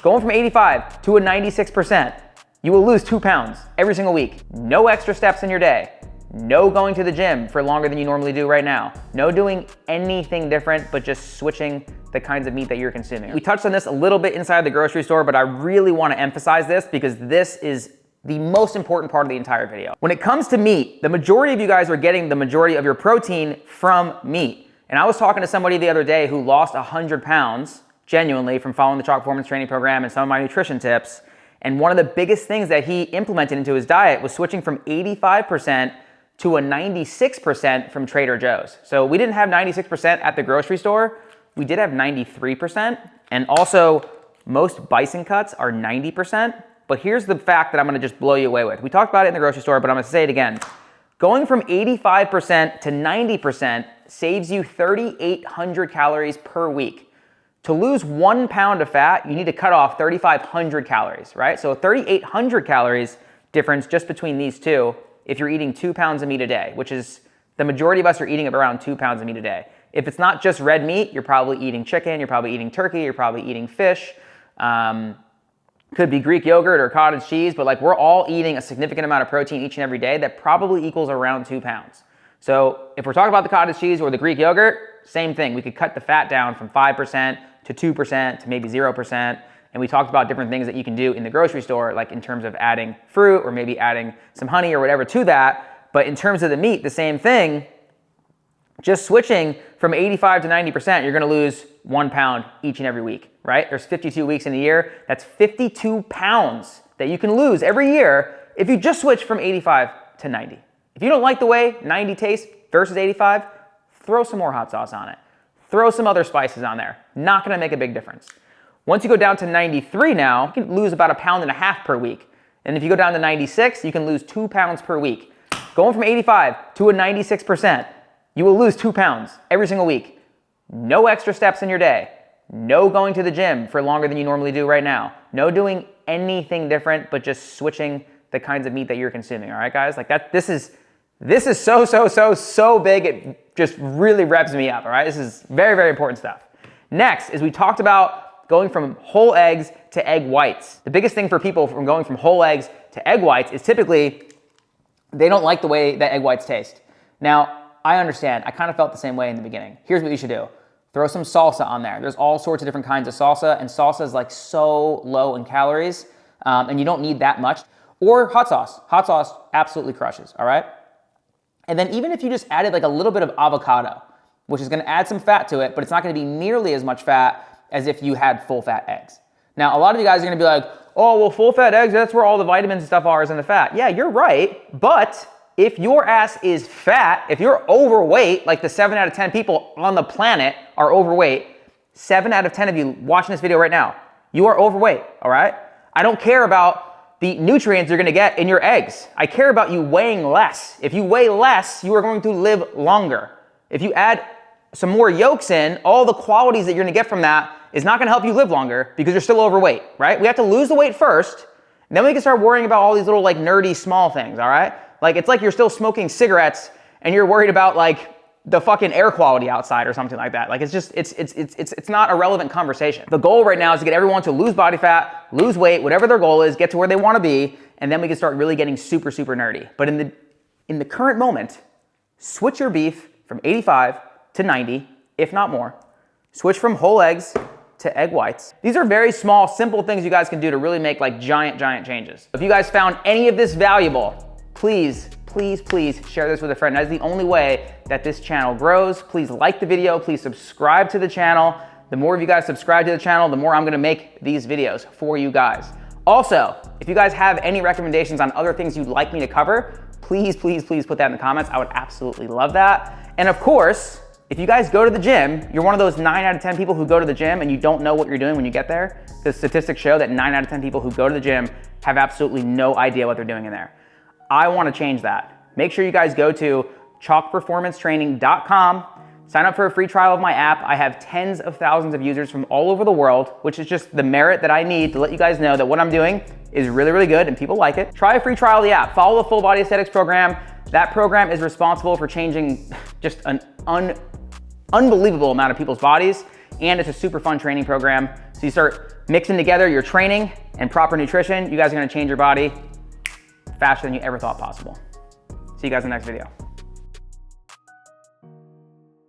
Going from 85 to a 96%, you will lose 2 pounds every single week. No extra steps in your day. No going to the gym for longer than you normally do right now. No doing anything different, but just switching the kinds of meat that you're consuming. We touched on this a little bit inside the grocery store, but I really want to emphasize this because this is the most important part of the entire video. When it comes to meat, the majority of you guys are getting the majority of your protein from meat. And I was talking to somebody the other day who lost 100 pounds genuinely from following the Chalk Performance Training Program and some of my nutrition tips. And one of the biggest things that he implemented into his diet was switching from 85% to a 96% from Trader Joe's. So we didn't have 96% at the grocery store. We did have 93%. And also most bison cuts are 90%. But here's the fact that I'm gonna just blow you away with. We talked about it in the grocery store, but I'm gonna say it again. Going from 85% to 90% saves you 3,800 calories per week. To lose 1 pound of fat, you need to cut off 3,500 calories, right? So 3,800 calories difference just between these two if you're eating 2 pounds of meat a day, which is the majority of us are eating around 2 pounds of meat a day. If it's not just red meat, you're probably eating chicken, you're probably eating turkey, you're probably eating fish. Could be Greek yogurt or cottage cheese, but like we're all eating a significant amount of protein each and every day that probably equals around 2 pounds. So if we're talking about the cottage cheese or the Greek yogurt, same thing. We could cut the fat down from 5% to 2% to maybe 0%. And we talked about different things that you can do in the grocery store, like in terms of adding fruit or maybe adding some honey or whatever to that. But in terms of the meat, the same thing. Just switching from 85 to 90%, you're gonna lose 1 pound each and every week, right? There's 52 weeks in a year. That's 52 pounds that you can lose every year if you just switch from 85 to 90. If you don't like the way 90 tastes versus 85, throw some more hot sauce on it. Throw some other spices on there. Not gonna make a big difference. Once you go down to 93 now, you can lose about 1.5 pounds per week. And if you go down to 96, you can lose 2 pounds per week. Going from 85 to a 96%, you will lose 2 pounds every single week. No extra steps in your day. No going to the gym for longer than you normally do right now. No doing anything different, but just switching the kinds of meat that you're consuming, all right, guys? Like that, this is so big, it just really revs me up, all right? This is very, very important stuff. Next is we talked about going from whole eggs to egg whites. The biggest thing for people from going from whole eggs to egg whites is typically they don't like the way that egg whites taste. Now, I understand. I kind of felt the same way in the beginning. Here's what you should do. Throw some salsa on there. There's all sorts of different kinds of salsa, and salsa is like so low in calories, and you don't need that much. Or hot sauce. Hot sauce absolutely crushes, all right? And then even if you just added like a little bit of avocado, which is gonna add some fat to it, but it's not gonna be nearly as much fat as if you had full fat eggs. Now, a lot of you guys are gonna be like, oh, well, full fat eggs, that's where all the vitamins and stuff are is in the fat. Yeah, you're right, but if your ass is fat, if you're overweight, like the 7 out of 10 people on the planet are overweight, 7 out of 10 of you watching this video right now, you are overweight, all right? I don't care about the nutrients you're gonna get in your eggs. I care about you weighing less. If you weigh less, you are going to live longer. If you add some more yolks in, all the qualities that you're gonna get from that is not gonna help you live longer because you're still overweight, right? We have to lose the weight first, and then we can start worrying about all these little like nerdy small things, all right? Like it's like you're still smoking cigarettes and you're worried about like the fucking air quality outside or something like that. Like it's just, it's not a relevant conversation. The goal right now is to get everyone to lose body fat, lose weight, whatever their goal is, get to where they wanna be, and then we can start really getting super, super nerdy. But in the current moment, switch your beef from 85 to 90, if not more. Switch from whole eggs to egg whites. These are very small, simple things you guys can do to really make like giant changes. If you guys found any of this valuable, please share this with a friend. That is the only way that this channel grows. Please like the video, please subscribe to the channel. The more of you guys subscribe to the channel, the more I'm gonna make these videos for you guys. Also, if you guys have any recommendations on other things you'd like me to cover, please put that in the comments. I would absolutely love that. And of course, if you guys go to the gym, you're one of those 9 out of 10 people who go to the gym and you don't know what you're doing when you get there. The statistics show that 9 out of 10 people who go to the gym have absolutely no idea what they're doing in there. I wanna change that. Make sure you guys go to chalkperformancetraining.com, sign up for a free trial of my app. I have tens of thousands of users from all over the world, which is just the merit that I need to let you guys know that what I'm doing is really good and people like it. Try a free trial of the app. Follow the Full Body Aesthetics program. That program is responsible for changing just an unbelievable amount of people's bodies. and it's a super fun training program. So you start mixing together your training and proper nutrition, you guys are gonna change your body faster than you ever thought possible. See you guys in the next video.